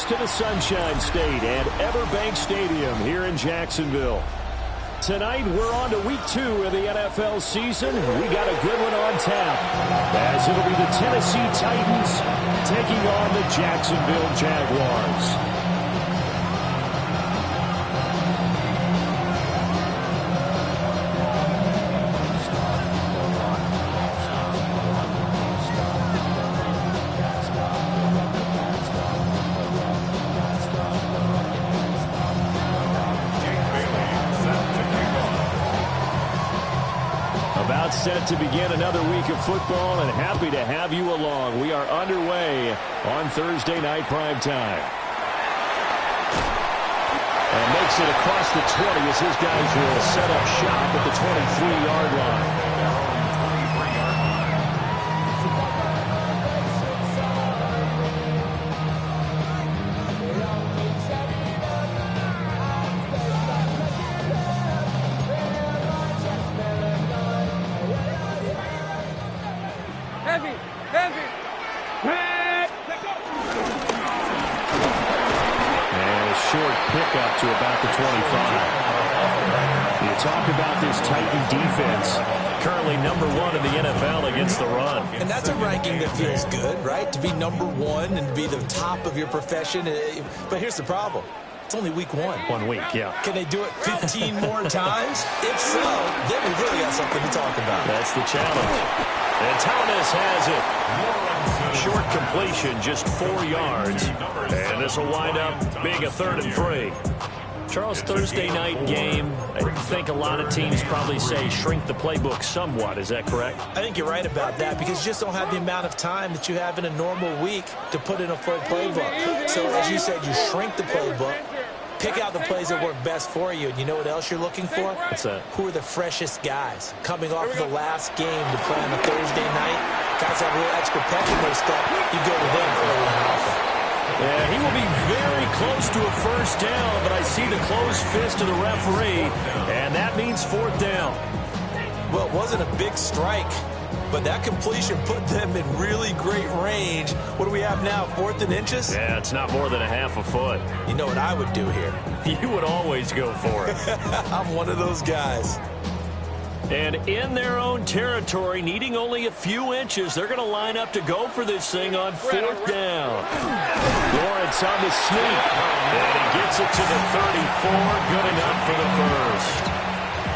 to the Sunshine State and Everbank Stadium here in Jacksonville. Tonight, we're on to week 2 of the NFL season. We got a good one on tap, as it'll be the Tennessee Titans taking on the Jacksonville Jaguars. Set to begin another week of football, and happy to have you along. We are underway on Thursday night primetime. And makes it across the 20 as his guys will set up shop at the 23-yard line. Pickup to about the 25. You talk about this Titan defense, currently number 1 in the NFL against the run. And that's a ranking that feels good, right? To be number 1 and to be the top of your profession. But here's the problem. It's only week 1. 1 week, yeah. Can they do it 15 more times? If so, then we've really got something to talk about. That's the challenge. And Thomas has it. Short completion, just 4 yards. And this will wind up being a 3rd and 3. Charles, Thursday night game, I think a lot of teams probably say shrink the playbook somewhat. Is that correct? I think you're right about that, because you just don't have the amount of time that you have in a normal week to put in a full playbook. So, as you said, you shrink the playbook, pick out the plays that work best for you. And you know what else you're looking for? What's that? Who are the freshest guys coming off of the last game to play on a Thursday night? Guys have a little extra pep in their step. You go to them early and often. Yeah, he will be very close to a first down, but I see the closed fist of the referee, and that means 4th down. Well, it wasn't a big strike, but that completion put them in really great range. What do we have now, 4th and inches? Yeah, it's not more than a half a foot. You know what I would do here? You would always go for it. I'm one of those guys. And in their own territory, needing only a few inches, they're going to line up to go for this thing on 4th down. Lawrence on the sneak, and he gets it to the 34. Good enough for the first.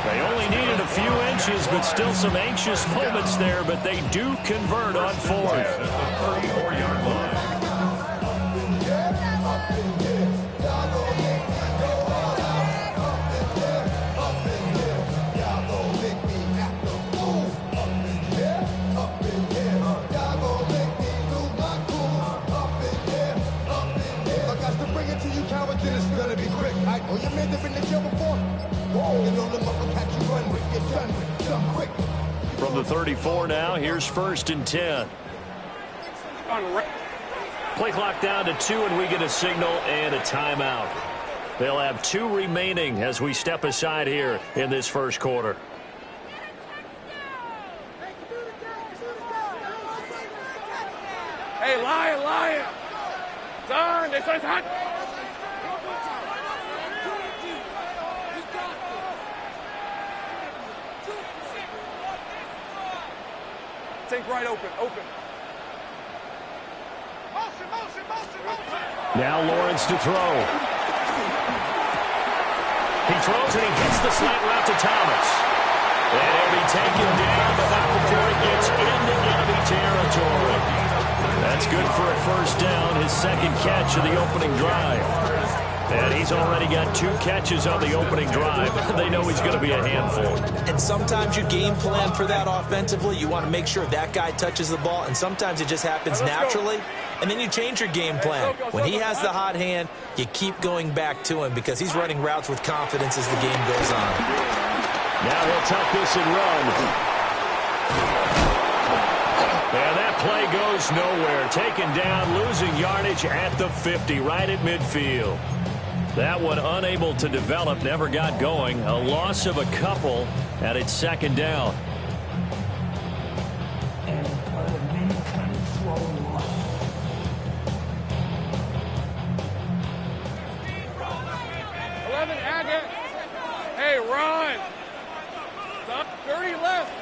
They only needed a few inches, but still some anxious moments there, but they do convert on 4th. From the 34 now, here's 1st and 10. Play clock down to 2, and we get a signal and a timeout. They'll have 2 remaining as we step aside here in this first quarter. Hey, Lion! Son, this is hot! Think right open. Motion. Now Lawrence to throw. He throws and he gets the slant route to Thomas. And he'll be taken down, but not before he gets into enemy territory. That's good for a first down, his 2nd catch of the opening drive. And he's already got 2 catches on the opening drive. They know he's going to be a handful. And sometimes you game plan for that offensively. You want to make sure that guy touches the ball, and sometimes it just happens naturally. And then you change your game plan. When he has the hot hand, you keep going back to him because he's running routes with confidence as the game goes on. Now he'll tuck this and run. And that play goes nowhere. Taken down, losing yardage at the 50, right at midfield. That one unable to develop, never got going. A loss of a couple at its 2nd down. 11, Agate. Hey, run. 30 left.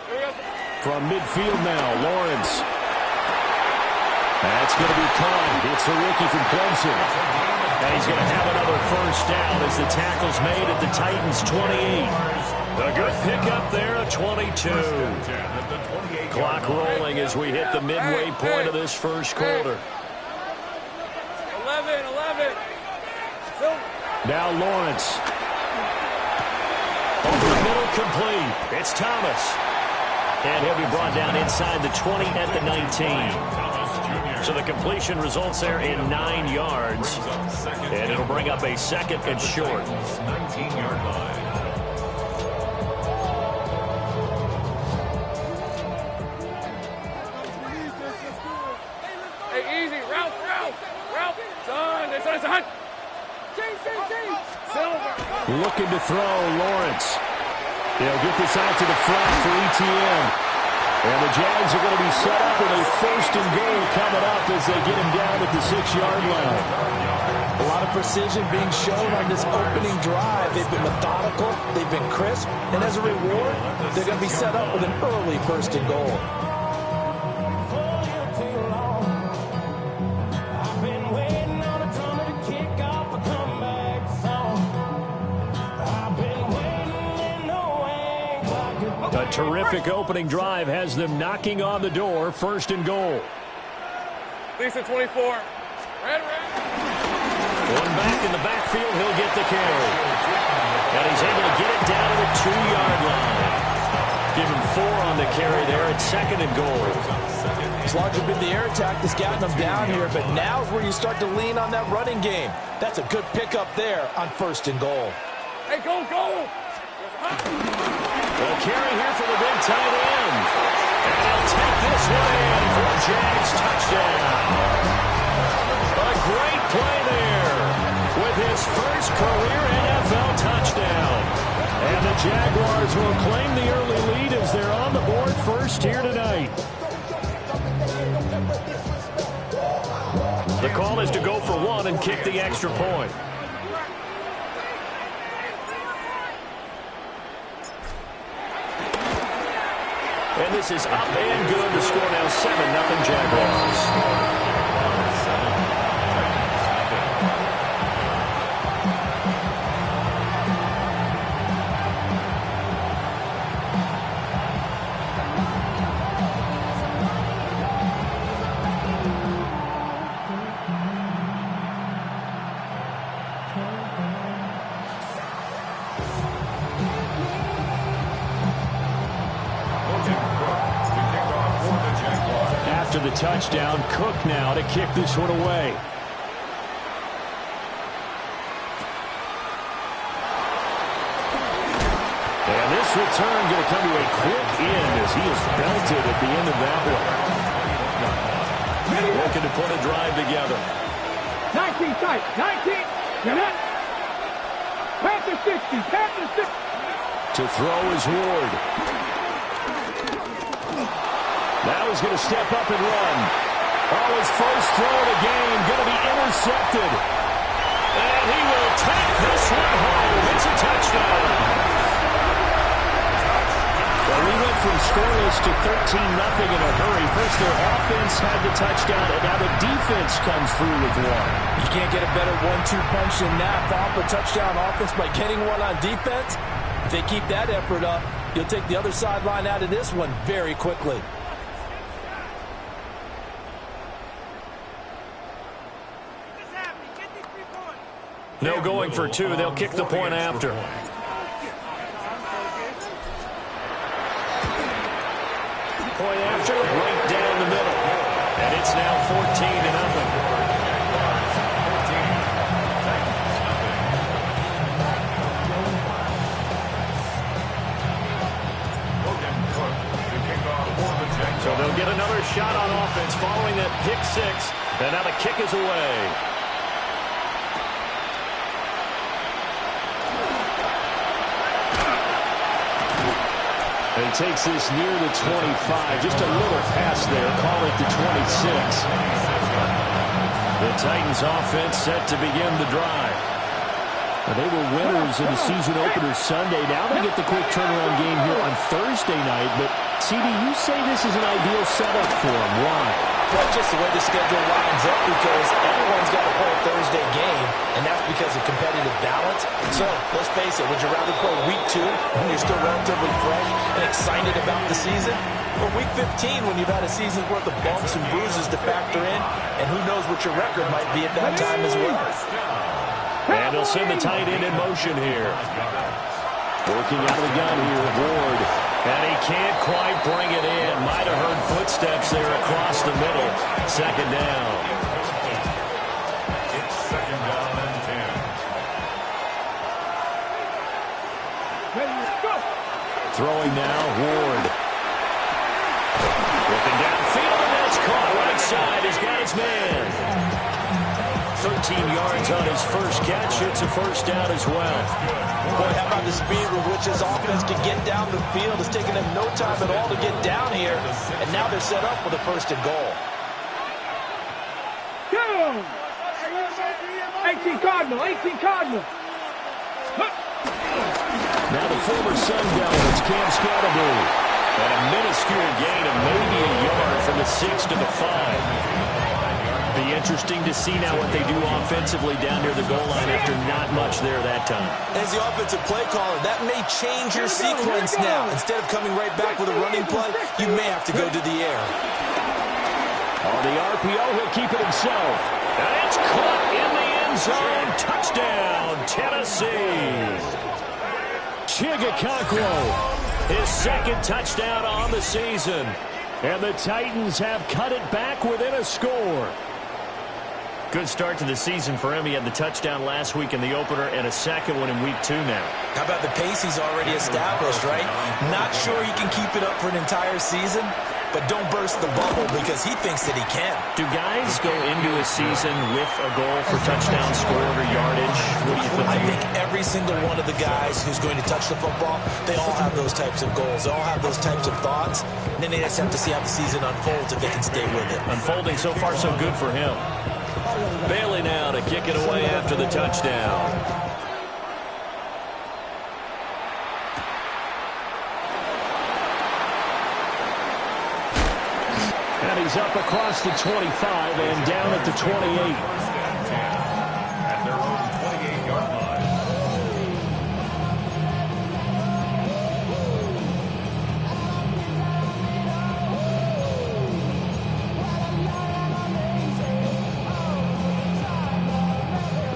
From midfield now, Lawrence. That's going to be caught. It's a rookie from Clemson. And he's going to have another first down as the tackle's made at the Titans' 28. A good pickup there at 22. Clock rolling as we hit the midway point of this first quarter. 11. Now Lawrence. Over the middle, complete. It's Thomas. And he'll be brought down inside the 20 at the 19. So the completion results there in 9 yards. And it'll bring up a second and short. 19-yard line. Hey, easy. Route. Son, it's a hunt. Silver. Looking to throw, Lawrence. They'll get this out to the front for ETN. And the Jags are going to be set up with a first and goal coming up as they get him down at the 6-yard line. A lot of precision being shown on this opening drive. They've been methodical, they've been crisp, and as a reward, they're going to be set up with an early first and goal. A terrific opening drive has them knocking on the door, first and goal. Lisa 24. Red. One back in the backfield, he'll get the carry. And he's able to get it down to the 2-yard line. Give him 4 on the carry there at second and goal. It's largely been the air attack that's gotten them down here, but now's where you start to lean on that running game. That's a good pickup there on first and goal. Hey, go. A carry here for the big tight end. And they'll take this one in for a Jags touchdown. A great play there with his first career NFL touchdown. And the Jaguars will claim the early lead as they're on the board first here tonight. The call is to go for 1 and kick the extra point. And this is up and good. The score now 7-0 Jaguars. After the touchdown, Cook now to kick this one away. And this return going to come to a quick end as he is belted at the end of that one. Looking to put a drive together. 19 tight. 19. You're not. Panther 60. To throw is Ward. Now he's going to step up and run. Oh, his first throw of the game going to be intercepted. And he will take this one home. It's a touchdown. Well, we went from scoreless to 13-0 in a hurry. First, their offense had the touchdown, and now the defense comes through with one. You can't get a better 1-2 punch than that. Off a touchdown offense by getting one on defense. If they keep that effort up, you'll take the other sideline out of this one very quickly. No going for 2. They'll kick the point after. Point after, right down the middle. And it's now 14-0. So they'll get another shot on offense following that pick 6. And now the kick is away. And he takes this near the 25. Just a little pass there. Call it the 26. The Titans offense set to begin the drive. They were winners in the season opener Sunday. Now they get the quick turnaround game here on Thursday night. But, CD, you say this is an ideal setup for them. Why? Well, just the way the schedule lines up, because everyone's got to play a Thursday game, and that's because of competitive balance. So, let's face it, would you rather play week 2 when you're still relatively fresh and excited about the season? Or week 15 when you've had a season's worth of bumps and bruises to factor in, and who knows what your record might be at that time as well. And they'll send the tight end in motion here. Working out of the gun here, Ward. And he can't quite bring it in. Might have heard footsteps there across the middle. Second down. It's second down and 10. Throwing now, Ward. Looking downfield, and that's caught. Right side, he's got his man. 13 yards on his first catch. It's a first down as well. Boy, how about the speed with which this offense can get down the field? It's taken them no time at all to get down here, and now they're set up with a first and goal. 18 Cardinal, 18 Cardinal. Now the former Sun Devil, it's Cam Scatterbury. And a minuscule gain of maybe a yard from the 6 to the 5. Be interesting to see now what they do offensively down near the goal line after not much there that time. As the offensive play caller, that may change your sequence now. Instead of coming right back with a running play, you may have to go to the air. On the RPO, he'll keep it himself. And it's caught in the end zone. Touchdown, Tennessee. Chigakakwo, his second touchdown on the season. And the Titans have cut it back within a score. Good start to the season for him. He had the touchdown last week in the opener and a second one in week 2 now. How about the pace he's already established, right? Not sure he can keep it up for an entire season, but don't burst the bubble because he thinks that he can. Do guys go into a season with a goal for touchdown scored or yardage? What do you think? I think every single one of the guys who's going to touch the football, they all have those types of goals. They all have those types of thoughts. And then they just have to see how the season unfolds if they can stay with it. Unfolding so far so good for him. Bailey now to kick it away after the touchdown. And he's up across the 25 and down at the 28. At their own 28-yard line.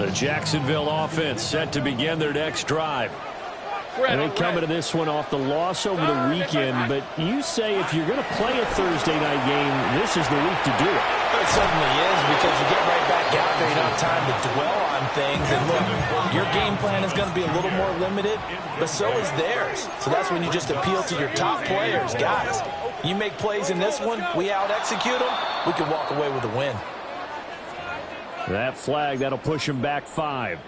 The Jacksonville offense set to begin their next drive. And they come into this one off the loss over the weekend, but you say if you're going to play a Thursday night game, this is the week to do it. It certainly is, because you get right back out there. You don't have time to dwell on things. And look, your game plan is going to be a little more limited, but so is theirs. So that's when you just appeal to your top players. Guys, you make plays in this one, we out-execute them, we can walk away with a win. That flag, that'll push him back 5.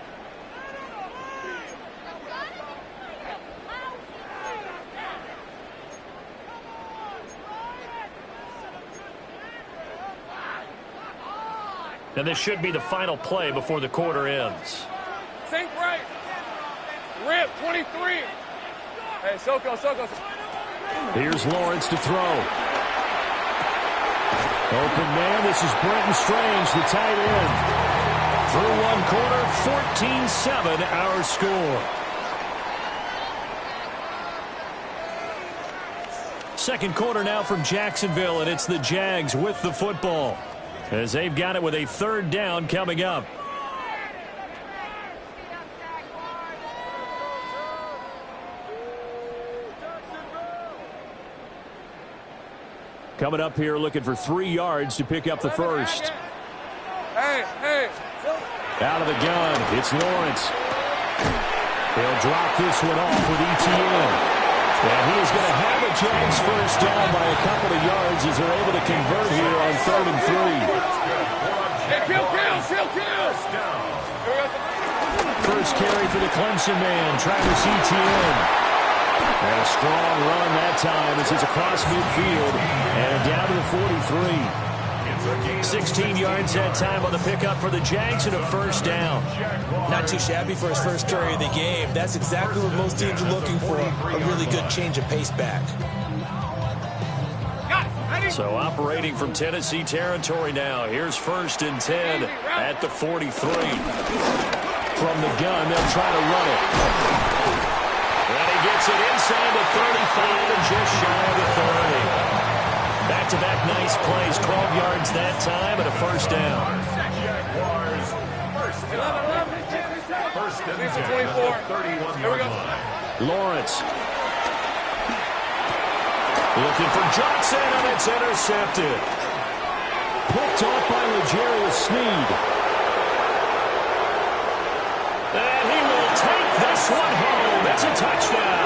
And this should be the final play before the quarter ends. Sink right. Rip, 23. Hey, Soko. Here's Lawrence to throw. Open man, this is Brenton Strange, the tight end. Through one quarter, 14-7 our score. Second quarter now from Jacksonville, and it's the Jags with the football, as they've got it with a third down coming up. Coming up here looking for 3 yards to pick up the first. Hey. Out of the gun, it's Lawrence. He'll drop this one off with ETN. And he is going to have a Jags first down by a couple of yards as they're able to convert here on 3rd and 3. Hey, kill. First carry for the Clemson man, Travis Etienne. And a strong run that time as he's across midfield and down to the 43. 16 yards that time on the pickup for the Jags and a first down. Not too shabby for his first carry of the game. That's exactly what most teams are looking for, a really good change of pace back. So operating from Tennessee territory now. Here's 1st and 10 at the 43. From the gun, they'll try to run it. And he gets it inside the 35 and just shy of the 30. Back-to-back nice plays, 12 yards that time and a first down. Jaguars first and 10 at the 31-yard line. Lawrence. Looking for Johnson, and it's intercepted. Picked off by L'Jarius Sneed. And he will take this one home. It's a touchdown.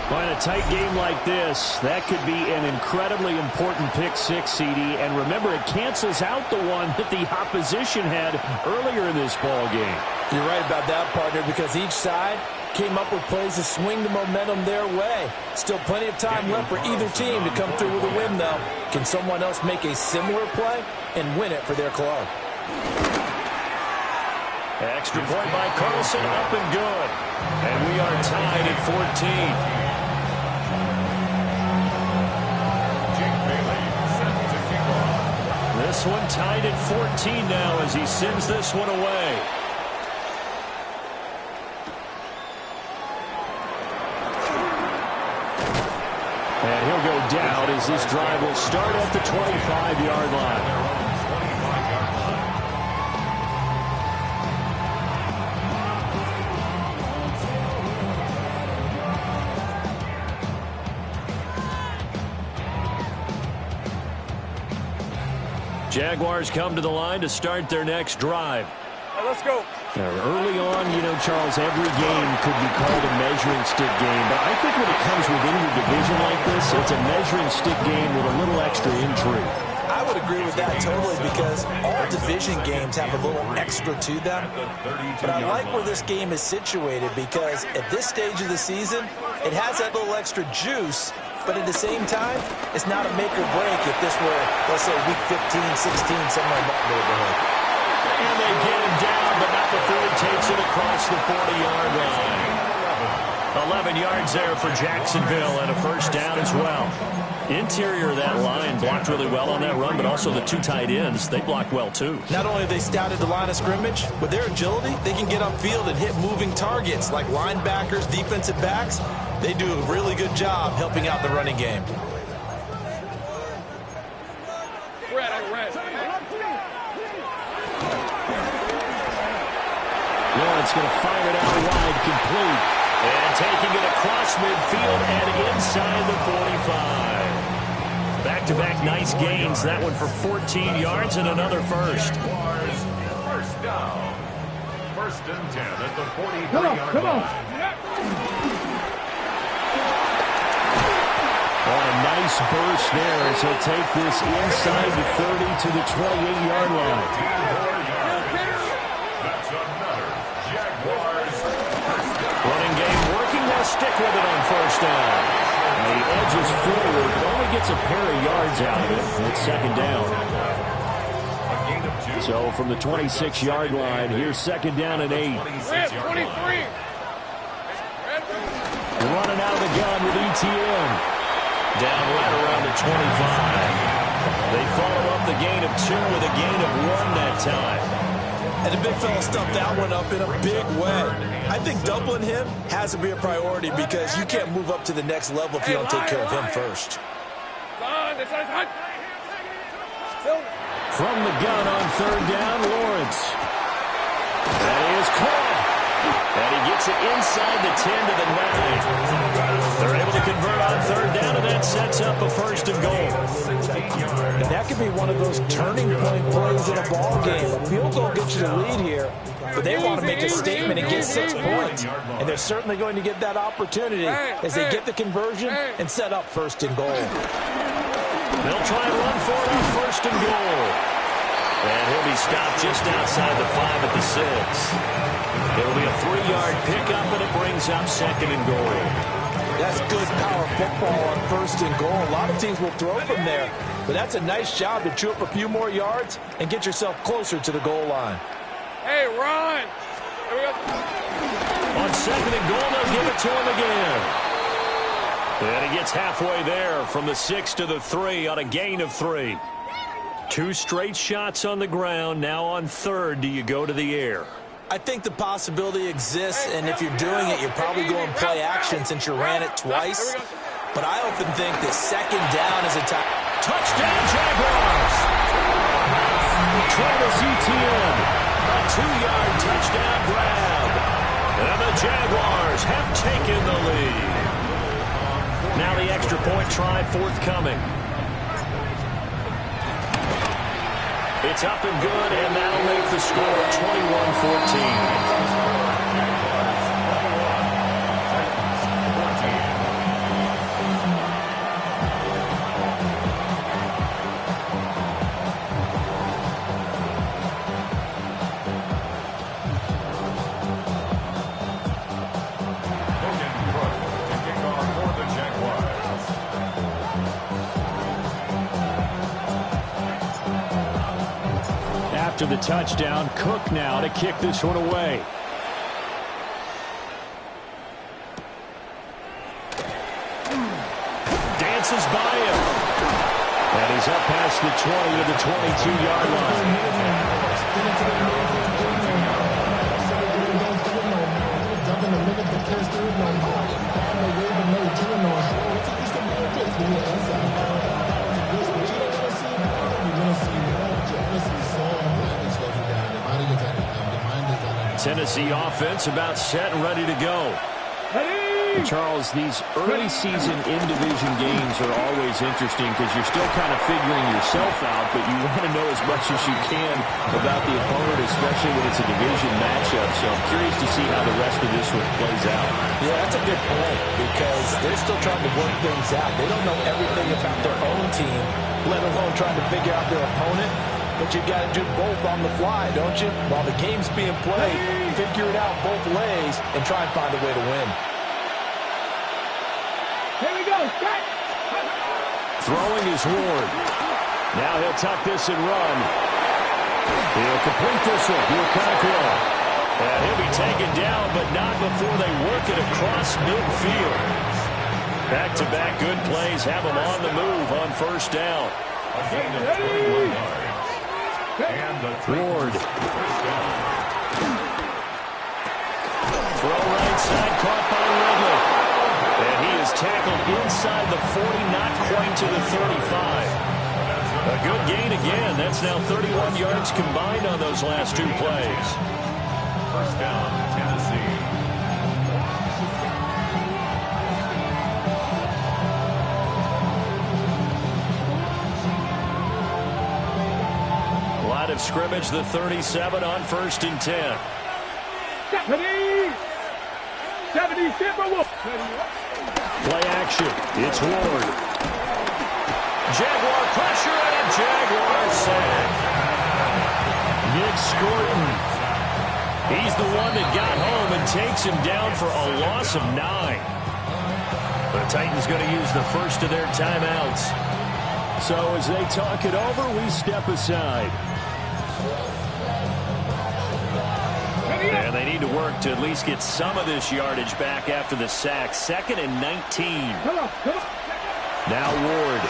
Well, in a tight game like this, that could be an incredibly important pick six, CD. And remember, it cancels out the one that the opposition had earlier in this ball game. You're right about that, partner, because each side came up with plays to swing the momentum their way. Still plenty of time left for either team to come through with a win, though. Can someone else make a similar play and win it for their club? Extra point by Carlson, up and good. And we are tied at 14. This one tied at 14 now as he sends this one away. And he'll go down as this drive will start at the 25-yard line. Jaguars come to the line to start their next drive. Let's go. Early on, you know, Charles, every game could be called a measuring stick game. But I think when it comes within your division like this, it's a measuring stick game with a little extra intrigue. I would agree with that totally because all division games have a little extra to them. But I like where this game is situated because at this stage of the season, it has that little extra juice. But at the same time, it's not a make or break if this were, let's say, week 15, 16, somewhere in that neighborhood. And they get him down, but not before he takes it across the 40-yard line. 11 yards there for Jacksonville and a first down as well. Interior of that line blocked really well on that run, but also the two tight ends, they blocked well too. Not only have they scouted the line of scrimmage, with their agility, they can get upfield and hit moving targets like linebackers, defensive backs. They do a really good job helping out the running game. Lawrence going to fire it out wide, complete. And taking it across midfield and inside the 45. Back-to-back nice gains. That one for 14 yards and another first. First down. 1st and 10 at the 43-yard line. On a nice burst there as he'll take this inside the 30 to the 28-yard line. That's another Jaguars. Running game working. They'll stick with it on first down. And he edges forward, only gets a pair of yards out of it. It's second down. So from the 26-yard line, here's second down and 8. 23. Running out of the gun with ETN. Down right around the 25. They follow up the gain of 2 with a gain of 1 that time. And the big fella stuffed that one up in a big way. I think doubling him has to be a priority because you can't move up to the next level if you don't take care of him first. From the gun on third down, Lawrence. That is caught. And he gets it inside the 10 to the 9. They're able to convert on third down, and that sets up a first and goal. And that could be one of those turning point plays in a ball game. A field goal gets you the lead here, but they want to make a statement and get 6 points. And they're certainly going to get that opportunity as they get the conversion and set up first and goal. They'll try and run for it on first and goal. And he'll be stopped just outside the 5 at the 6. It'll be a 3-yard pickup, and it brings up second and goal. That's good power football on 1st and goal. A lot of teams will throw from there, but that's a nice job to chew up a few more yards and get yourself closer to the goal line. Hey, run! Here we go. On 2nd and goal, they'll give it to him again. And he gets halfway there from the 6 to the 3 on a gain of 3. 2 straight shots on the ground. Now on 3rd, do you go to the air? I think the possibility exists, and if you're doing it, you're probably going play action since you ran it twice. But I often think that 2nd down is a touchdown Jaguars! Travis Etienne, a 2-yard touchdown grab. And the Jaguars have taken the lead. Now the extra point try forthcoming. It's up and good, and that'll make the score 21-14. After the touchdown, Cook now to kick this one away. Dances by him. And he's up past the 20 to the 22-yard line. Tennessee offense about set and ready to go. Charles, these early season in-division games are always interesting because you're still kind of figuring yourself out, but you want to know as much as you can about the opponent, especially when it's a division matchup. So I'm curious to see how the rest of this one plays out. Yeah, that's a good point because they're still trying to work things out. They don't know everything about their own team, let alone trying to figure out their opponent. But you got to do both on the fly, don't you? While the game's being played, figure it out both ways and try and find a way to win. Here we go. Set. Throwing is Ward. Now he'll tuck this and run. He'll complete this one. Okonkwo. And he'll be taken down, but not before they work it across midfield. Back-to-back good plays have them on the move on 1st down. Ward. Throw right side, caught by Ridley. And he is tackled inside the 40, not quite to the 35. A good gain again. That's now 31 yards combined on those last 2 plays. 1st down, Tennessee. Line of scrimmage, the 37 on 1st and 10. 70, Play action. It's Ward. Jaguar pressure and a Jaguar sack. Nick Scorton. He's the one that got home and takes him down for a loss of 9. The Titans going to use the first of their timeouts. So as they talk it over, we step aside. And they need to work to at least get some of this yardage back after the sack. 2nd and 19. Now Ward.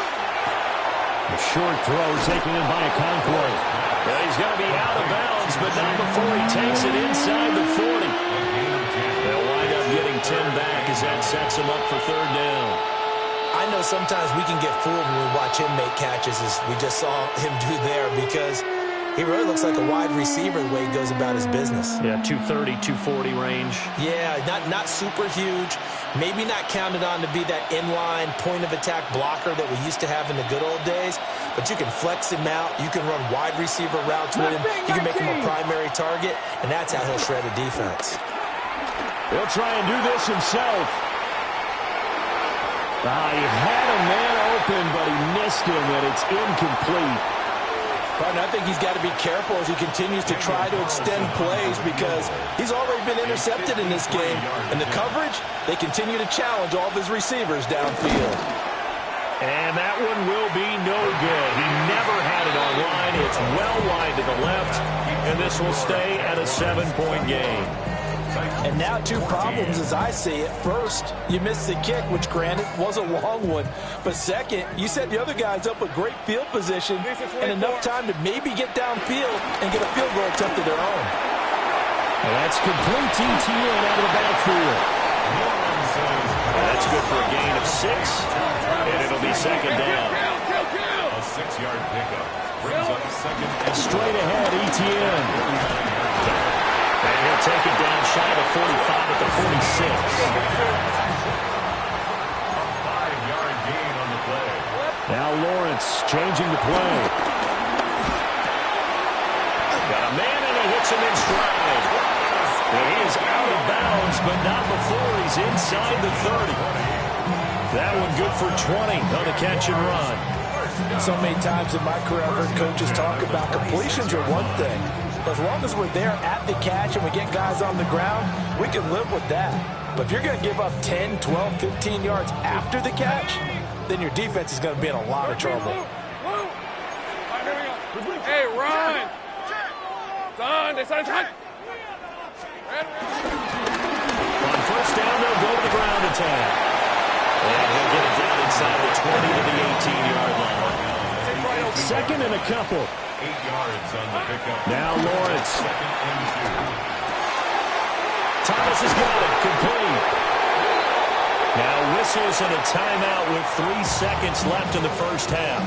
A short throw taken in by Okonkwo. Well, he's going to be out of bounds, but not before he takes it inside the 40. They'll wind up getting 10 back as that sets him up for 3rd down. I know sometimes we can get fooled when we watch him make catches, as we just saw him do there, because he really looks like a wide receiver the way he goes about his business. Yeah, 230, 240 range. Yeah, not super huge. Maybe not counted on to be that inline point-of-attack blocker that we used to have in the good old days. But you can flex him out. You can run wide receiver routes with him. You can make him a primary target, and that's how he'll shred a defense. He'll try and do this himself. He had a man open, but he missed him, and it's incomplete. Partner, I think he's got to be careful as he continues to try to extend plays because he's already been intercepted in this game. And the coverage, they continue to challenge all of his receivers downfield. And that one will be no good. He never had it online. It's well wide to the left, and this will stay at a 7-point game. And now 2 problems as I see it. First, you missed the kick, which granted was a long one. But second, you set the other guys up with great field position and enough time to maybe get downfield and get a field goal attempt of their own. And that's complete TTN out of the backfield. That's good for a gain of 6, and it'll be second down. A 6-yard pickup brings up second. Straight ahead, ETN. And he'll take it down shy of 45 at the 46. A 5-yard gain on the play. Now Lawrence changing the play. Got a man and it hits him in stride. And he is out of bounds, but not before he's inside the 30. That one good for 20 on the catch and run. So many times in my career, I've heard coaches talk about completions are one thing. As long as we're there at the catch and we get guys on the ground, we can live with that. But if you're going to give up 10, 12, 15 yards after the catch, then your defense is going to be in a lot of trouble. Hey, run! Son, this is hot. On first down, they'll go to the ground attack. And he'll get it down inside the 20 to the 18-yard line. Second and a couple. 8 yards on the pickup. Now Lawrence. Second and 2. Thomas has got it. Complete. Now whistles and a timeout with 3 seconds left in the first half.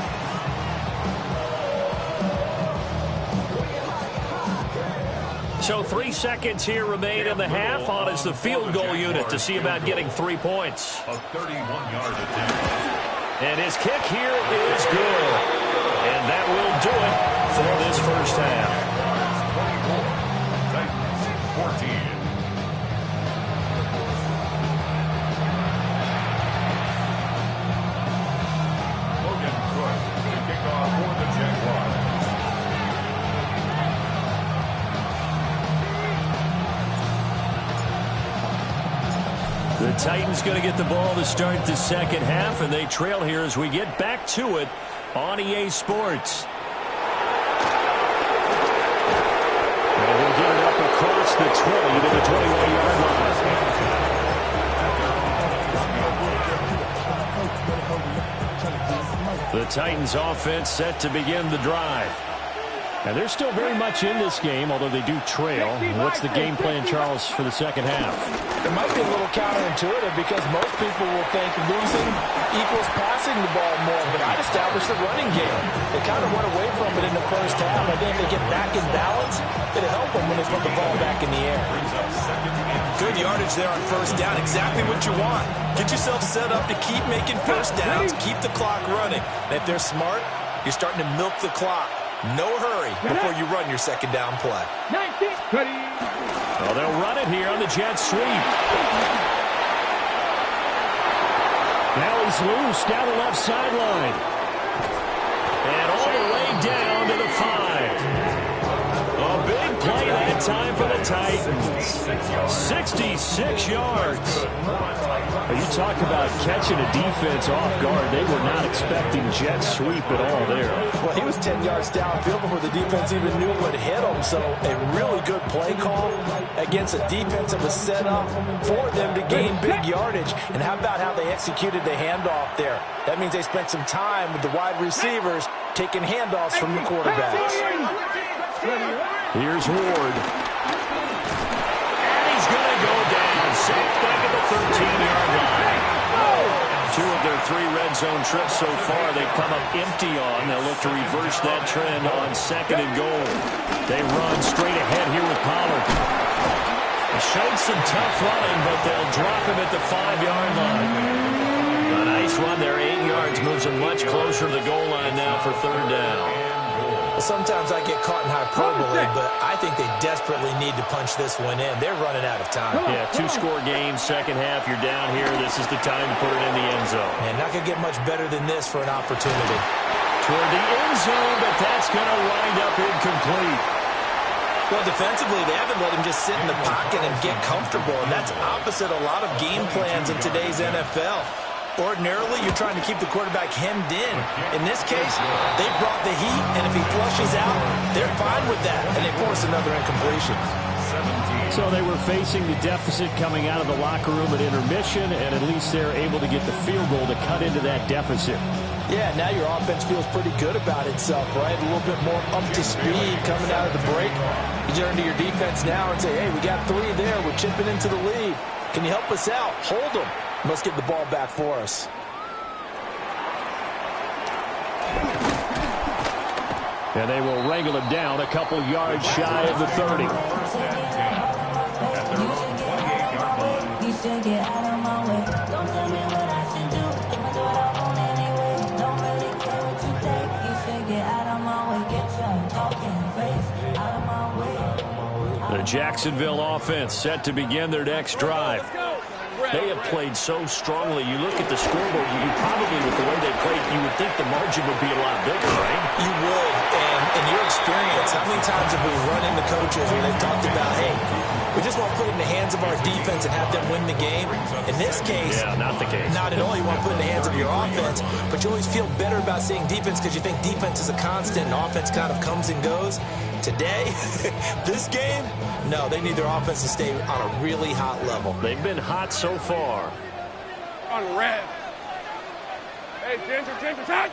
So 3 seconds here remain in the half on as the field goal unit to see about getting 3 points. A 31-yard attempt. And his kick here is good. And that will do it for this first half. Titans 14. Logan Cook to kick off for the Jaguars. The Titans going to get the ball to start the second half, and they trail here as we get back to it on EA Sports. And we'll get it up across the 20 to the 21-yard line. The Titans offense set to begin the drive. And they're still very much in this game, although they do trail. What's the game plan, Charles, for the second half? It might be a little counterintuitive because most people will think losing equals passing the ball more, but I'd establish the running game. They kind of went away from it in the first half. I think if they get back in balance, it'll help them when they put the ball back in the air. Good yardage there on first down. Exactly what you want. Get yourself set up to keep making first downs, keep the clock running. And if they're smart, you're starting to milk the clock. No hurry before you run your second down play. Well, they'll run it here on the jet sweep. Now he's loose down the left sideline. And all the way down to the 5. A big play that time for the Titans. 66 yards. You talk about catching a defense off guard. They were not expecting jet sweep at all there. Well, he was 10 yards downfield before the defense even knew what hit him. So a really good play call against a defense that was set up for them to gain big yardage. And how about how they executed the handoff there? That means they spent some time with the wide receivers taking handoffs from the quarterbacks. Here's Ward. And he's going to go down. Safe back at the 13-yard line. 2 of their 3 red zone trips so far they've come up empty on. They'll look to reverse that trend on second and goal. They run straight ahead here with Pollard. They showed some tough running, but they'll drop him at the 5-yard line. A nice run there, 8 yards, moves them much closer to the goal line now for third down. Sometimes I get caught in hyperbole, but I think they desperately need to punch this one in. They're running out of time. Yeah, 2-score game, second half. You're down here. This is the time to put it in the end zone. And not going to get much better than this for an opportunity. Toward the end zone, but that's going to incomplete. Well, defensively, they haven't let him just sit in the pocket and get comfortable, and that's opposite a lot of game plans in today's NFL. Ordinarily, you're trying to keep the quarterback hemmed in. In this case, they brought the heat, and if he flushes out, they're fine with that, and they force another incompletion. So they were facing the deficit coming out of the locker room at intermission, and at least they're able to get the field goal to cut into that deficit. Yeah, now your offense feels pretty good about itself, right? A little bit more up to speed coming out of the break. You turn to your defense now and say, hey, we got 3 there. We're chipping into the lead. Can you help us out? Hold them. Let's get the ball back for us. And they will wrangle him down a couple yards shy of the 30. You should get out of my way. Don't tell me what I should do. I'ma do what I want anyway. Don't really care what you think. You should get out of my way. Get your talking face out of my way. The Jacksonville offense set to begin their next drive. They have played so strongly. You look at the scoreboard, you probably, with the way they played, you would think the margin would be a lot bigger, right? You would. And in your experience, how many times have we run into coaches where they've talked about, hey, we just want to put it in the hands of our defense and have them win the game? In this case, yeah, not the case. Not at all. You want to put it in the hands of your offense, but you always feel better about seeing defense because you think defense is a constant and offense kind of comes and goes. Today, this game, no, they need their offense to stay on a really hot level. They've been hot so far. On red. Hey, Ginger, hot.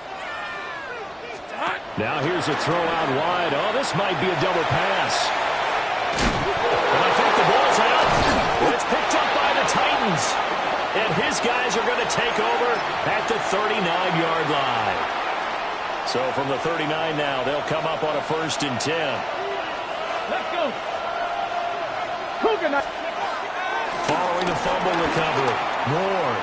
Hot. Now here's a throw out wide. Oh, this might be a double pass. And I think the ball's out. It's picked up by the Titans. And his guys are going to take over at the 39-yard line. So from the 39 now, they'll come up on a 1st and 10. Let's go. Coconut. Following the fumble recovery, Ward.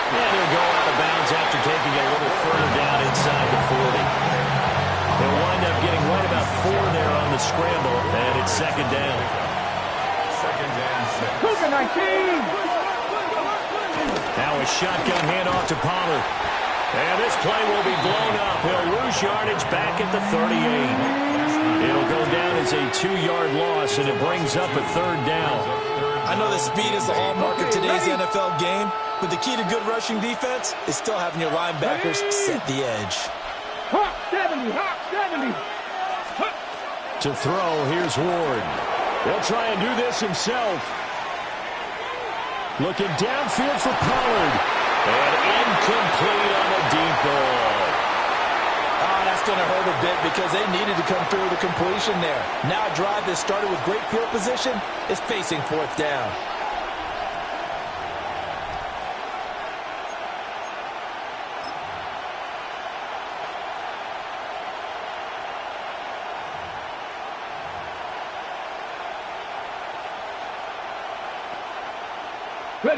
And he'll go out of bounds after taking a little further down inside the 40. They'll wind up getting right about 4 there on the scramble, and it's 2nd down. 2nd and 6. Coconut King. Now a shotgun handoff to Pollard. And this play will be blown up. He'll lose yardage back at the 38. It'll go down as a 2-yard loss, and it brings up a 3rd down. I know that speed is the hallmark of today's NFL game, but the key to good rushing defense is still having your linebackers set the edge. Hot 70, hot 70. To throw, here's Ward. He'll try and do this himself. Looking downfield for Pollard. And incomplete on the deep ball. Oh, that's going to hurt a bit because they needed to come through with a completion there. Now a drive that started with great field position is facing 4th down.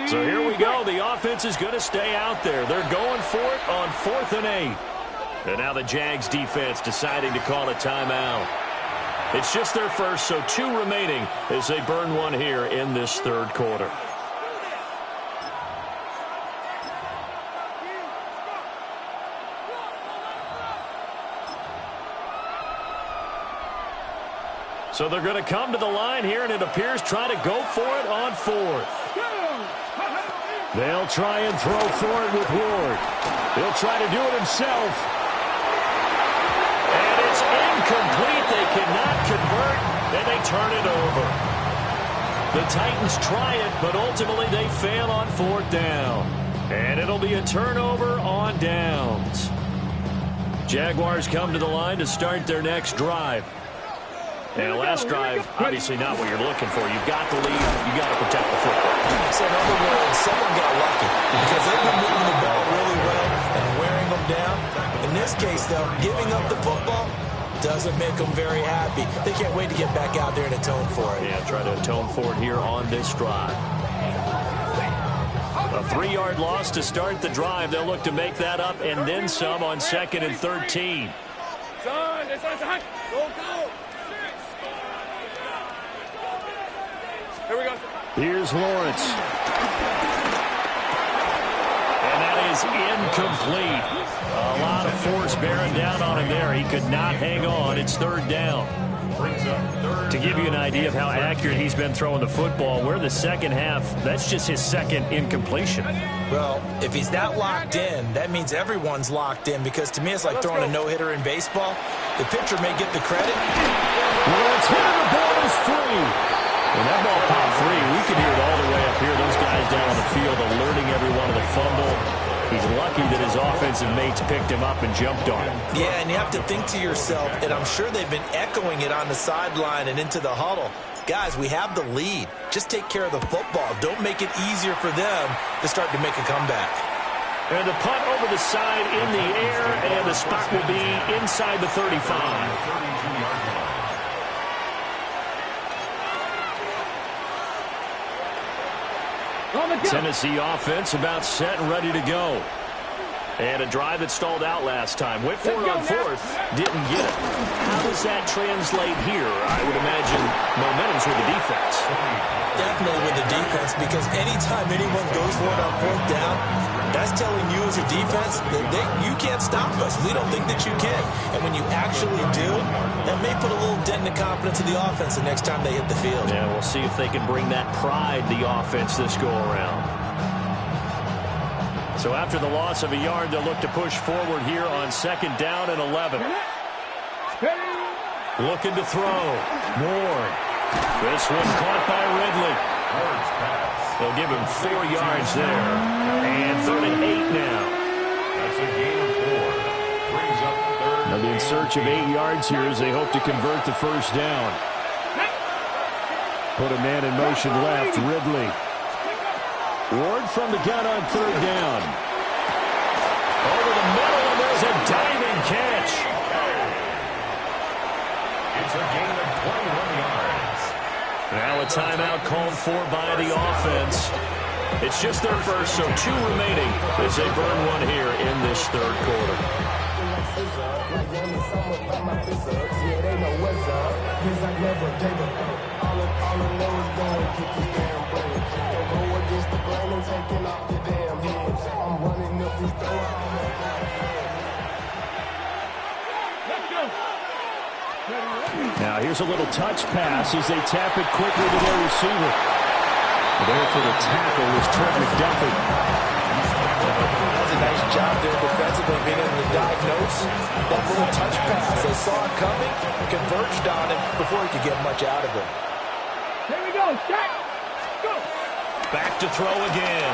So here we go. The offense is going to stay out there. They're going for it on 4th and 8. And now the Jags defense deciding to call a timeout. It's just their first, so 2 remaining as they burn one here in this 3rd quarter. So they're going to come to the line here, and it appears try to go for it on 4th. They'll try and throw for it with Ward. He'll try to do it himself. And it's incomplete. They cannot convert, and they turn it over. The Titans try it, but ultimately they fail on 4th down. And it'll be a turnover on downs. Jaguars come to the line to start their next drive. And last drive, obviously not what you're looking for. You've got the lead. You've got to protect the football. So in other words, someone got lucky because they've been moving the ball really well and wearing them down. In this case, though, giving up the football doesn't make them very happy. They can't wait to get back out there and atone for it. Yeah, try to atone for it here on this drive. A 3-yard loss to start the drive. They'll look to make that up and then some on 2nd and 13. Son, this one's hot. Go, go. Here we go. Here's Lawrence. And that is incomplete. A lot of force bearing down on him there. He could not hang on. It's third down. To give you an idea of how accurate he's been throwing the football, we're the second half. That's just his second incompletion. Well, if he's that locked in, that means everyone's locked in, because to me it's like throwing a no-hitter in baseball. The pitcher may get the credit. Well, it's hit, and the ball is free. When that ball popped free, we could hear it all the way up here. Those guys down on the field alerting everyone of the fumble. He's lucky that his offensive mates picked him up and jumped on him. Yeah, and you have to think to yourself, and I'm sure they've been echoing it on the sideline and into the huddle. Guys, we have the lead. Just take care of the football. Don't make it easier for them to start to make a comeback. And the punt over the side in the air, and the spot will be inside the 35. Tennessee offense about set and ready to go. And a drive that stalled out last time. Went for it on fourth. Didn't get it. How does that translate here? I would imagine momentum's with the defense. Definitely with the defense, because anytime anyone goes for it on fourth down, that's telling you as a defense that you can't stop us. We don't think that you can. And when you actually do, that may put a little dent in the confidence of the offense the next time they hit the field. Yeah, we'll see if they can bring that pride, the offense, this go-around. So after the loss of a yard, they'll look to push forward here on second down and 11. Looking to throw. Moore. This one caught by Ridley. They'll give him 4 yards there. And 3rd and 8 now. That's a gain of 4. Brings up third. They'll be in search of 8 yards here as they hope to convert the first down. Put a man in motion left. Ridley. Ward from the gun on 3rd down. Over the middle, and there's a diving catch. It's a gain of 21 yards. Now a timeout called for by the offense. It's just their first, so 2 remaining as they burn one here in this third quarter. Now here's a little touch pass as they tap it quickly to their receiver. There for the tackle was Trent McDuffie. That was a nice job there defensively, being able to diagnose that little touch pass. They saw it coming, converged on him before he could get much out of it. Here we go, Shaq. Go. Back to throw again.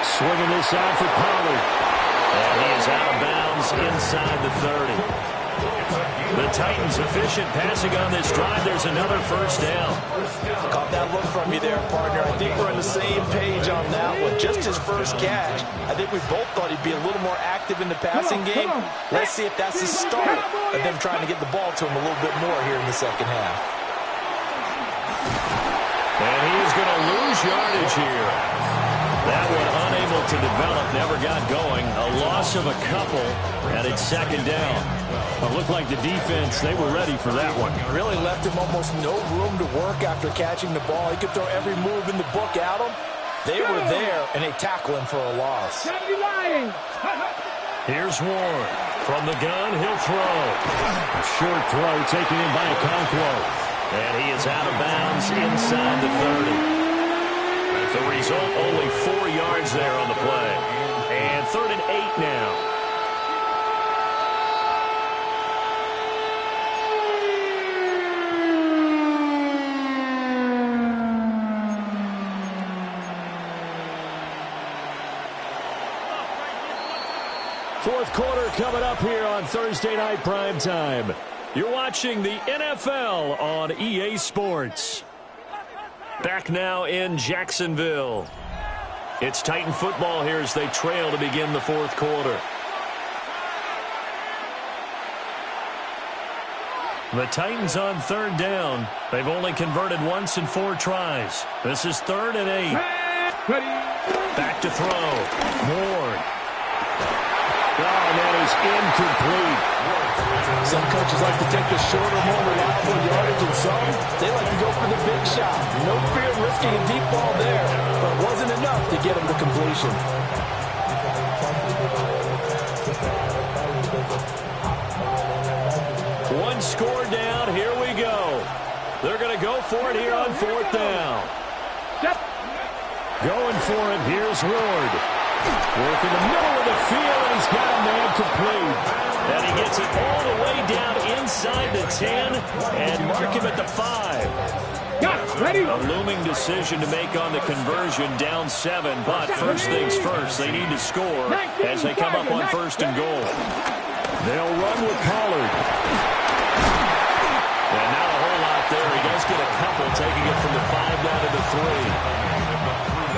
Swinging this out for Pollard. And he is out of bounds inside the 30. The Titans efficient passing on this drive. There's another first down. Caught that look from you there, partner. I think we're on the same page on that one. Just his first catch. I think we both thought he'd be a little more active in the passing game. Let's see if that's the start of them trying to get the ball to him a little bit more here in the second half. And he is going to lose yardage here. That one unable to develop, never got going. A loss of a couple, and it's second down. It looked like the defense, they were ready for that one. Really left him almost no room to work after catching the ball. He could throw every move in the book at him. They were there, and they tackle him for a loss. Here's Warren. From the gun, he'll throw. A short throw taken in by Okonkwo. And he is out of bounds inside the 30. The result, only 4 yards there on the play. And 3rd and 8 now. Fourth quarter coming up here on Thursday Night Primetime. You're watching the NFL on EA Sports. Back now in Jacksonville. It's Titan football here as they trail to begin the fourth quarter. The Titans on 3rd down. They've only converted once in 4 tries. This is 3rd and 8. Back to throw. Ward. Oh, and that is incomplete. Some coaches like to take the shorter, more reliable yardage, and some, they like to go for the big shot. No fear of risking a deep ball there, but it wasn't enough to get him to completion. one score down. Here we go. They're going to go for it here on fourth down. Going for it. Here's Ward. Work in the middle of the field, and he's got a man complete. And he gets it all the way down inside the 10 and mark him at the 5. Got it. Ready? A looming decision to make on the conversion, down 7. But first things first, they need to score as they come up on first and goal. They'll run with Pollard. And not a whole lot there. He does get a couple, taking it from the 5 down to the 3.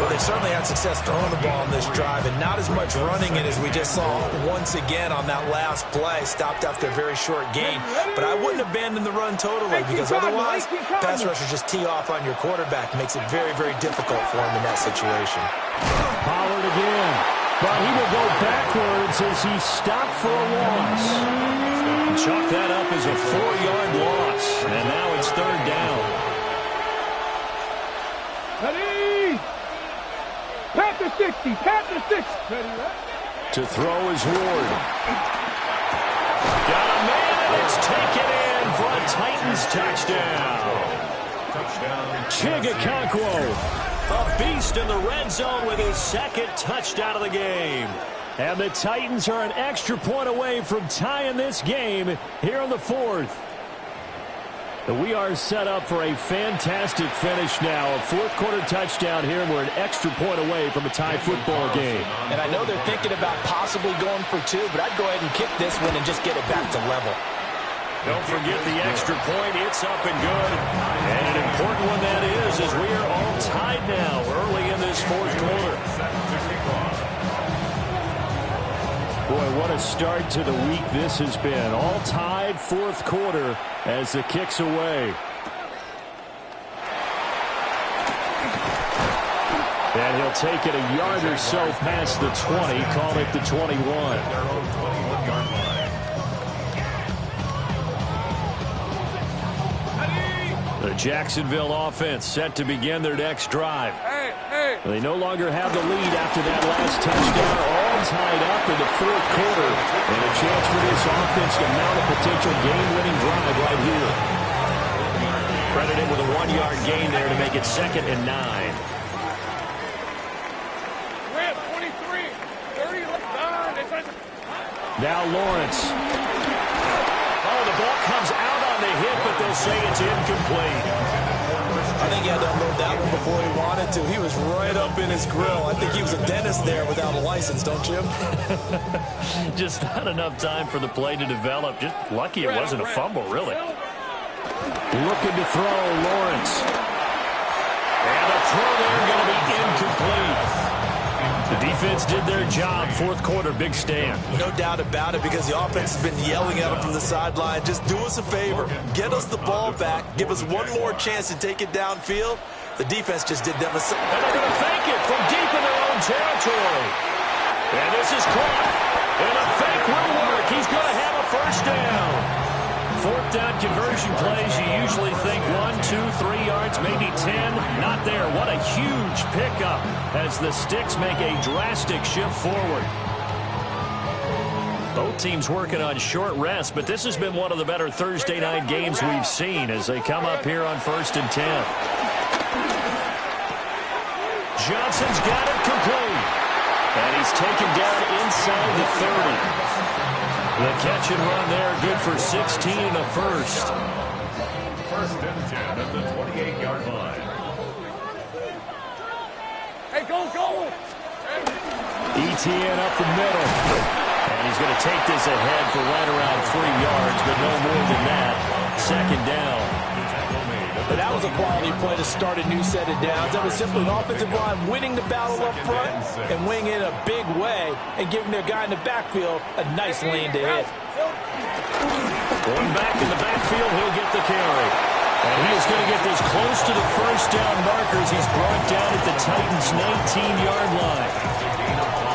Well, they certainly had success throwing the ball on this drive, and not as much running it as we just saw once again on that last play. Stopped after a very short gain. But I wouldn't abandon the run totally, because otherwise, pass rushers just tee off on your quarterback. Makes it very, very difficult for him in that situation. Pollard again. But he will go backwards as he stopped for a loss. Chalk that up as a 4-yard loss. And now it's third down. Ready? Pat the 60. Pat the 60. Ready, right? To throw is Ward. Got a man, and it's taken in for a Titans touchdown. Chigakonkwo, a beast in the red zone with his second touchdown of the game. And the Titans are an extra point away from tying this game here on the 4th. We are set up for a fantastic finish now. A fourth-quarter touchdown here, and we're an extra point away from a tie football game. And I know they're thinking about possibly going for 2, but I'd go ahead and kick this one and just get it back to level. Don't forget the extra point. It's up and good. And an important one that is, as we are all tied now early in this fourth quarter. Boy, what a start to the week this has been. All tied fourth quarter as the kick's away. And he'll take it a yard or so past the 20, call it the 21. The Jacksonville offense set to begin their next drive. They no longer have the lead after that last touchdown, all tied up in the fourth quarter. And a chance for this offense to mount a potential game-winning drive right here. Credit him with a 1-yard gain there to make it 2nd and 9. 23, 30, now Lawrence. Oh, the ball comes out on the hit, but they'll say it's incomplete. I think he had to unload that one before he wanted to. He was right up in his grill. I think he was a dentist there without a license, don't you? Just not enough time for the play to develop. Just lucky it wasn't a fumble, really. Looking to throw, Lawrence. And the throw there going to be incomplete. The defense did their job. Fourth quarter, big stand. No doubt about it, because the offense has been yelling at him from the sideline. Just do us a favor. Get us the ball back. Give us one more chance to take it downfield. The defense just did them a... And they're going to fake it from deep in their own territory. And this is caught. And a fake will work. He's going to have a first down. Fourth down conversion plays, you usually think 1, 2, 3 yards, maybe 10. Not there. What a huge pickup as the Sticks make a drastic shift forward. Both teams working on short rest, but this has been one of the better Thursday night games we've seen as they come up here on 1st and 10. Johnson's got it complete. And he's taken down inside the 30. The catch and run there, good for 16 and a first. 1st and 10 at the 28-yard line. Hey, go! ETN up the middle. And he's going to take this ahead for right around 3 yards, but no more than that. 2nd down. But that was a quality play to start a new set of downs. That was simply an offensive line winning the battle up front and winning it in a big way and giving their guy in the backfield a nice lane to hit. Going back in the backfield, he'll get the carry. And he's going to get this close to the first down markers. He's brought down at the Titans' 19-yard line.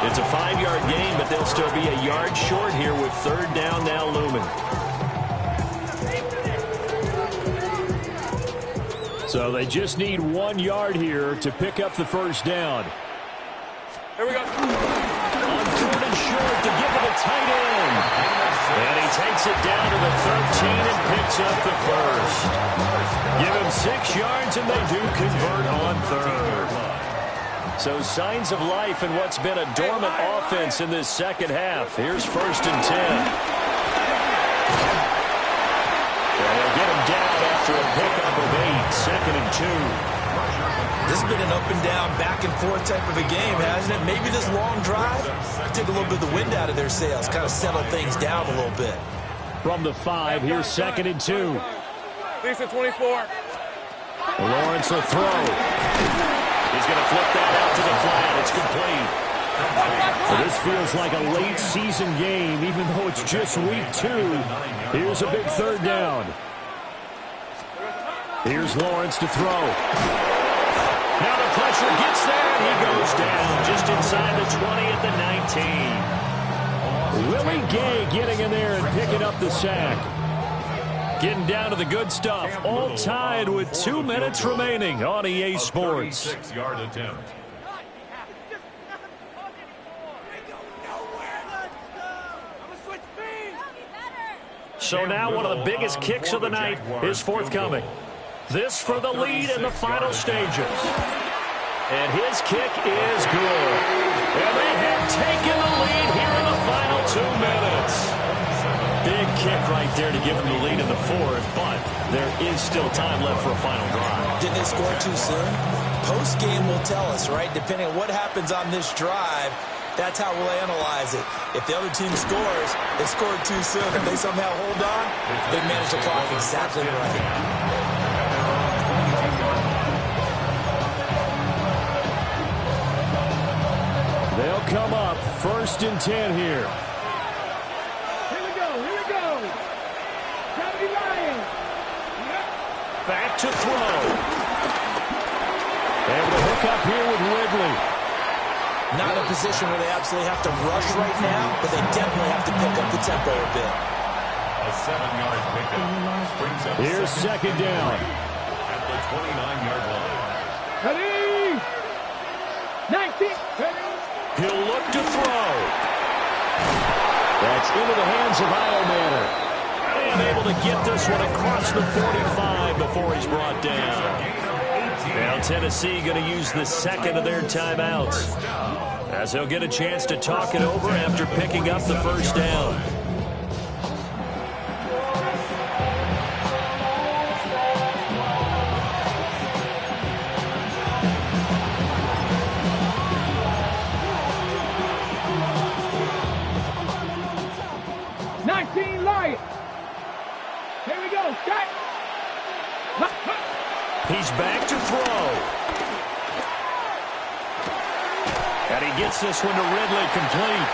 It's a 5-yard gain, but they'll still be a yard short here with 3rd down now looming. So they just need 1 yard here to pick up the first down. Here we go. On 3rd and short to give it a tight end. And he takes it down to the 13 and picks up the first. Give him 6 yards, and they do convert on third. So signs of life in what's been a dormant offense in this second half. Here's 1st and 10. And they'll get him down after a pickup of 8, 2nd and 2. This has been an up-and-down, back-and-forth type of a game, hasn't it? Maybe this long drive took a little bit of the wind out of their sails, kind of settled things down a little bit. From the 5, here's 2nd and 2. Lisa 24. Lawrence will throw. He's going to flip that out to the flat. It's complete. So this feels like a late-season game, even though it's just week 2. Here's a big 3rd down. Here's Lawrence to throw. Now the pressure gets there, and he goes down just inside the 20 at the 19. Willie Gay getting in there and picking up the sack. Getting down to the good stuff. All tied with 2 minutes remaining on EA Sports. 36-yard attempt. So now one of the biggest kicks of the night is forthcoming. This for the lead in the final stages. And his kick is good. And they have taken the lead here in the final 2 minutes. Big kick right there to give them the lead in the 4th, but there is still time left for a final drive. Didn't they score too soon? Post-game will tell us, right? Depending on what happens on this drive, that's how we'll analyze it. If the other team scores, they scored too soon. If they somehow hold on, they manage the clock exactly right. They'll come up 1st and 10 here. Here we go. County Lions. Back to throw. Able to hook up here with Ridley. Not in a position where they absolutely have to rush right now, but they definitely have to pick up the tempo a bit. A 7-yard pickup brings up Here's 2nd down. at the 29-yard line. Ready. 19. Ready. He'll look to throw. That's into the hands of Iomanner. And able to get this one across the 45 before he's brought down. Now Tennessee going to use the 2nd of their timeouts, as they'll get a chance to talk it over after picking up the 1st down. He's back to throw. And he gets this one to Ridley complete.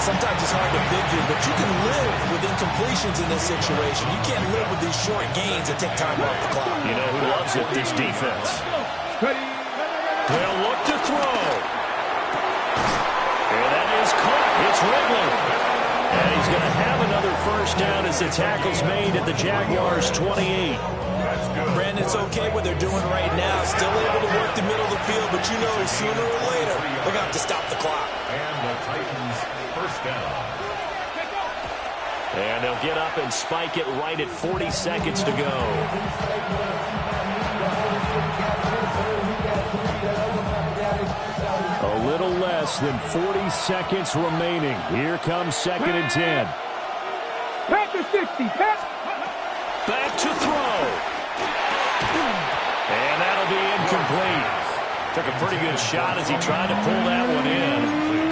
Sometimes it's hard to figure, but you can live with incompletions in this situation. You can't live with these short gains that take time off the clock. You know who loves it? This defense. They'll look to throw. And that is caught. It's Ridley. And he's going to have another 1st down as the tackle's made at the Jaguars' 28. Brandon, it's okay what they're doing right now. Still able to work the middle of the field, but you know sooner or later they're going to have to stop the clock. And the Titans 1st down. And they'll get up and spike it right at 40 seconds to go. A little less than 40 seconds remaining. Here comes 2nd and 10. Back to 60. Back to throw. And that'll be incomplete. Took a pretty good shot as he tried to pull that one in.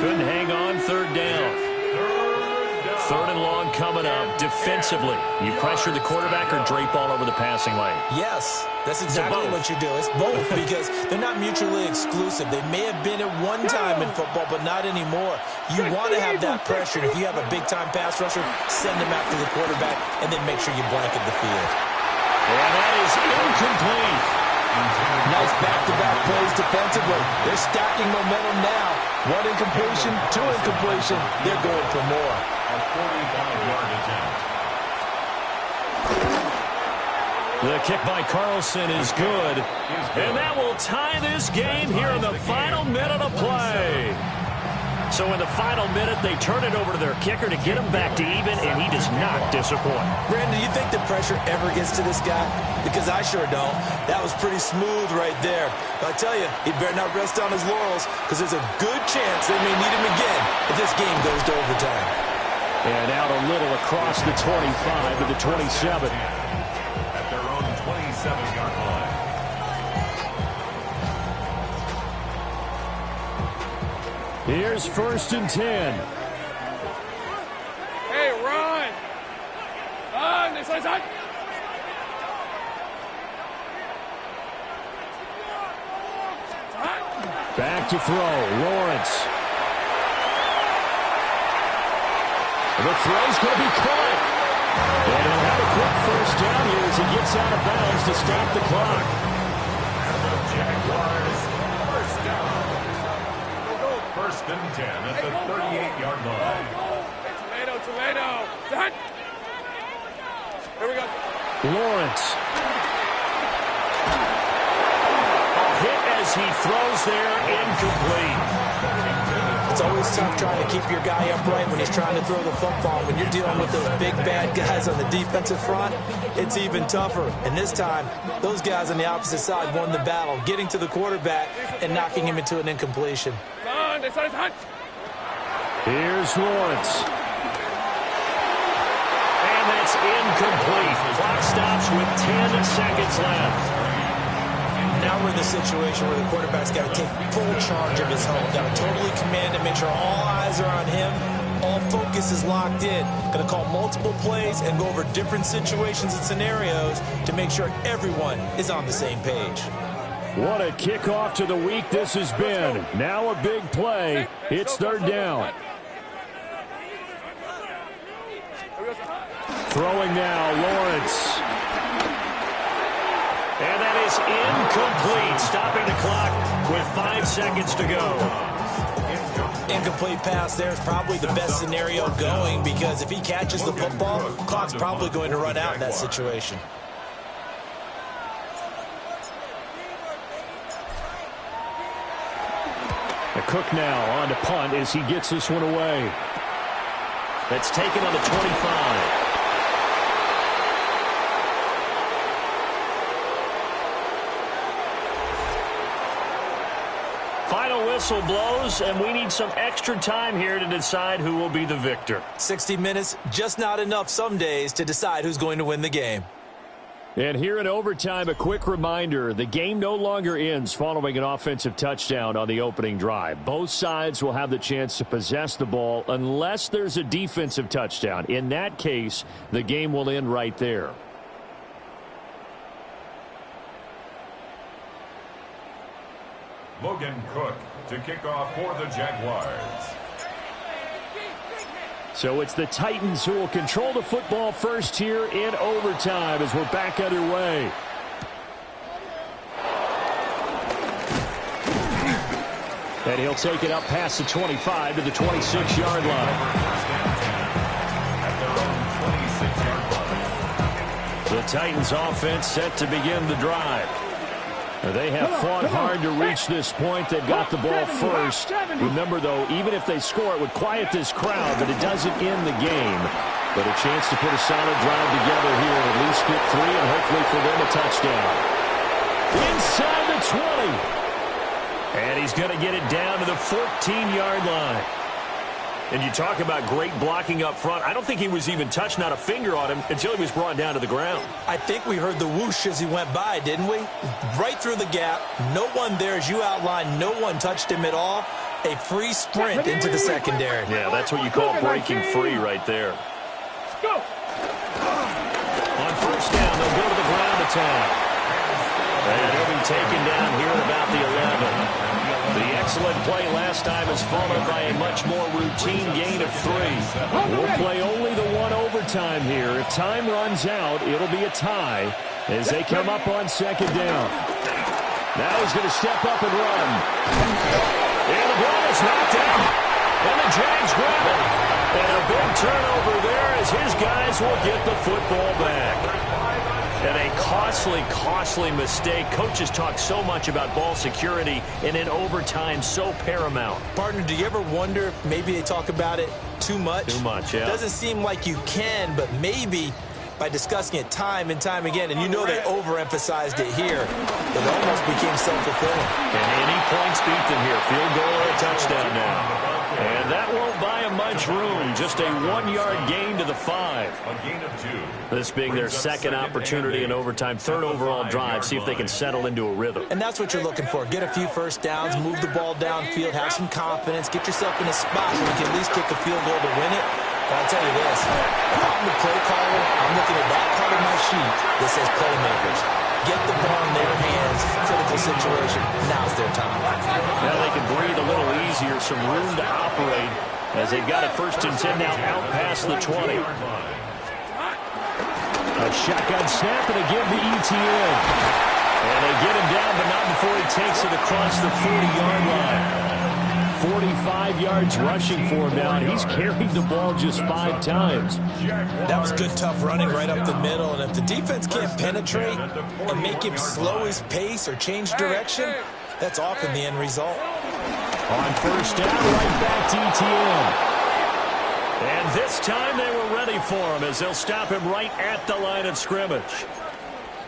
Couldn't hang on. 3rd down. 3rd and long coming up. Defensively, you pressure the quarterback or drape all over the passing lane? Yes, that's exactly what you do. It's both because they're not mutually exclusive. They may have been at one time in football, but not anymore. You want to have that pressure. If you have a big-time pass rusher, send him after the quarterback, and then make sure you blanket the field. And that is incomplete. Nice back-to-back plays defensively. They're stacking momentum now. 1 incompletion, 2 incompletion. They're going for more. A 45-yard attempt. The kick by Carlson is good. And that will tie this game here in the final minute of play. So in the final minute, they turn it over to their kicker to get him back to even, and he does not disappoint. Brandon, do you think the pressure ever gets to this guy? Because I sure don't. That was pretty smooth right there. But I tell you, he better not rest on his laurels, because there's a good chance they may need him again if this game goes to overtime. And out a little across the 25 to the 27. At their own 27-yard line. Here's 1st and 10. Hey, run! Run! This one's on! Back to throw. Lawrence. The throw's going to be caught. And he'll have a quick 1st down here as he gets out of bounds to stop the clock. And the Jaguars, 1st down. 1st and 10 at the 38-yard line. Tomato. Done. Here we go. Lawrence. A hit as he throws there, incomplete. It's always tough trying to keep your guy upright when he's trying to throw the football. When you're dealing with those big, bad guys on the defensive front, it's even tougher. And this time, those guys on the opposite side won the battle, getting to the quarterback and knocking him into an incompletion. This one's hot. Here's Lawrence. And that's incomplete. Clock stops with 10 seconds left. Now we're in the situation where the quarterback's got to take full charge of his home. Got to totally command and make sure all eyes are on him. All focus is locked in. Going to call multiple plays and go over different situations and scenarios to make sure everyone is on the same page. What a kickoff to the week this has been. Now a big play. It's 3rd down. Throwing now, Lawrence. And that is incomplete, stopping the clock with 5 seconds to go. Incomplete pass there is probably the best scenario going, because if he catches the football, clock's probably going to run out in that situation. Cook now on to punt as he gets this one away. That's taken on the 25. Final whistle blows, and we need some extra time here to decide who will be the victor. 60 minutes, just not enough some days to decide who's going to win the game. And here in overtime, a quick reminder, the game no longer ends following an offensive touchdown on the opening drive. Both sides will have the chance to possess the ball unless there's a defensive touchdown. In that case, the game will end right there. Logan Cook to kick off for the Jaguars. So it's the Titans who will control the football first here in overtime as we're back underway. And he'll take it up past the 25 to the 26-yard line. The Titans offense set to begin the drive. They have fought hard to reach this point. They've got the ball first. Remember, though, even if they score, it would quiet this crowd, but it doesn't end the game. But a chance to put a solid drive together here and at least get 3 and hopefully for them a touchdown. Inside the 20. And he's going to get it down to the 14-yard line. And you talk about great blocking up front. I don't think he was even touched, not a finger on him, until he was brought down to the ground. I think we heard the whoosh as he went by, didn't we? Right through the gap. No one there, as you outlined. No one touched him at all. A free sprint into the secondary. Yeah, that's what you call breaking free right there. Go! On 1st down, they'll go to the ground attack. And he'll be taken down here at about the 11. The excellent play last time is followed by a much more routine gain of 3. We'll play only the one overtime here. If time runs out, it'll be a tie as they come up on 2nd down. Now he's going to step up and run. And the ball is knocked out. And the Jags grab it. And a big turnover there as his guys will get the football back. And a costly mistake. Coaches talk so much about ball security, and in overtime, so paramount. Partner, do you ever wonder if maybe they talk about it too much? Too much, yeah. It doesn't seem like you can, but maybe by discussing it time and time again, and you know they overemphasized it here, it almost became self-fulfilling. And any points beat them here. Field goal or a touchdown now. And that won't buy them much room. Just a 1-yard gain to the 5. A gain of 2. This being their second opportunity in overtime, third overall drive. See if they can settle into a rhythm. And that's what you're looking for. Get a few first downs, move the ball downfield, have some confidence, get yourself in a spot where you can at least kick a field goal to win it. But I'll tell you this, if I'm the play caller, I'm looking at that part of my sheet that says playmakers. Get the ball in their hands, critical situation. Now's their time. Now they can breathe a little easier, some room to operate as they've got it 1st and 10 now out past the 20. A shotgun snap and again to ETN. And they get him down, but not before he takes it across the 40-yard line. 45 yards rushing for him now, and he's carried the ball just 5 times. That was good, tough running right up the middle, and if the defense can't penetrate and make him slow his pace or change direction, that's often the end result. On 1st down, right back to ETN. And this time they were ready for him as they'll stop him right at the line of scrimmage.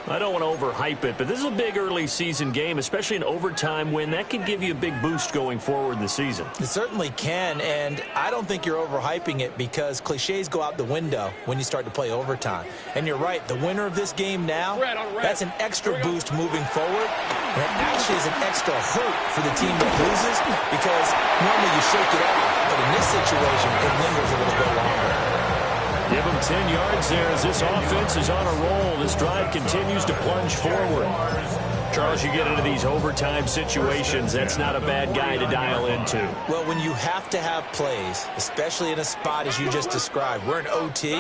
I don't want to overhype it, but this is a big early season game, especially an overtime win. That can give you a big boost going forward in the season. It certainly can, and I don't think you're overhyping it because cliches go out the window when you start to play overtime. And you're right, the winner of this game now, that's an extra boost moving forward. And it actually is an extra hurt for the team that loses because normally you shake it off, but in this situation, it lingers a little bit longer. Give him 10 yards there as this offense is on a roll. This drive continues to plunge forward. Charles, you get into these overtime situations, that's not a bad guy to dial into. Well, when you have to have plays, especially in a spot as you just described, we're in OT,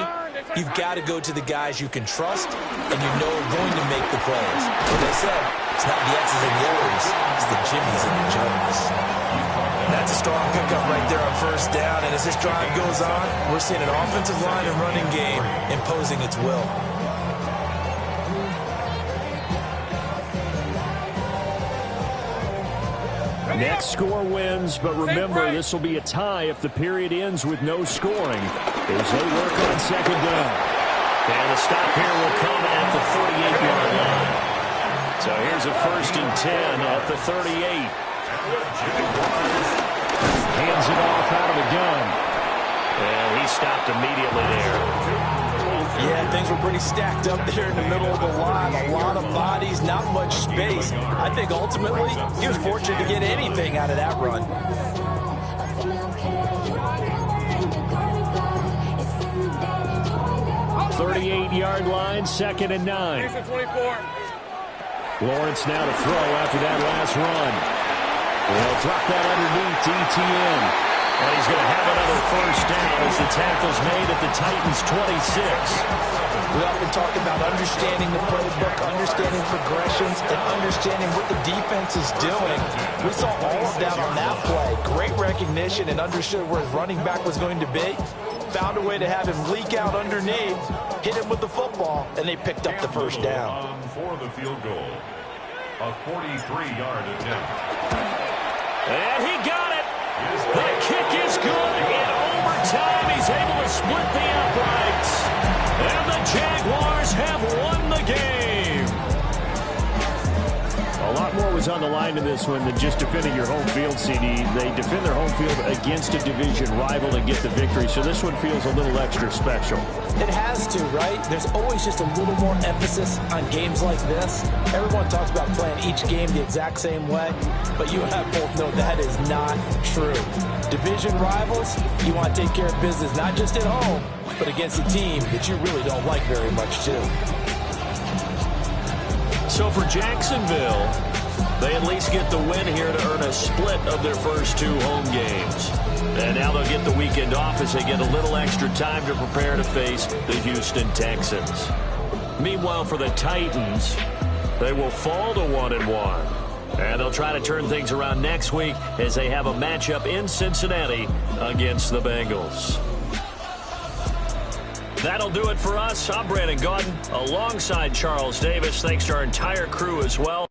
you've got to go to the guys you can trust and you know are going to make the plays. As I said, it's not the X's and the O's, it's the Jimmys and the Jones. That's a strong pickup right there on 1st down, and as this drive goes on, we're seeing an offensive line and running game imposing its will. Next score wins, but remember, this will be a tie if the period ends with no scoring as they work on 2nd down. And the stop here will come at the 38-yard line. So here's a 1st and 10 at the 38. Hands it off out of the gun. And he stopped immediately there. Yeah, things were pretty stacked up there in the middle of the line. A lot of bodies, not much space. I think ultimately he was fortunate to get anything out of that run. 38-yard line, 2nd and 9. Lawrence now to throw after that last run. They'll drop that underneath to ETN. And he's going to have another 1st down as the tackle's made at the Titans' 26. We often talk about understanding the playbook, understanding progressions, and understanding what the defense is doing. We saw all of that on that play. Great recognition and understood where his running back was going to be. Found a way to have him leak out underneath, hit him with the football, and they picked up the 1st down. For the field goal, a 43-yard attempt. And he got it. The kick is good. In overtime, he's able to split the uprights. And the Jaguars have won the game. A lot more was on the line in this one than just defending your home field, CD. They defend their home field against a division rival and get the victory, so this one feels a little extra special. It has to, right? There's always just a little more emphasis on games like this. Everyone talks about playing each game the exact same way, but you and I both know that is not true. Division rivals, you want to take care of business not just at home, but against a team that you really don't like very much, too. So for Jacksonville, they at least get the win here to earn a split of their first 2 home games. And now they'll get the weekend off as they get a little extra time to prepare to face the Houston Texans. Meanwhile, for the Titans, they will fall to 1-1. And they'll try to turn things around next week as they have a matchup in Cincinnati against the Bengals. That'll do it for us. I'm Brandon Gaudin alongside Charles Davis. Thanks to our entire crew as well.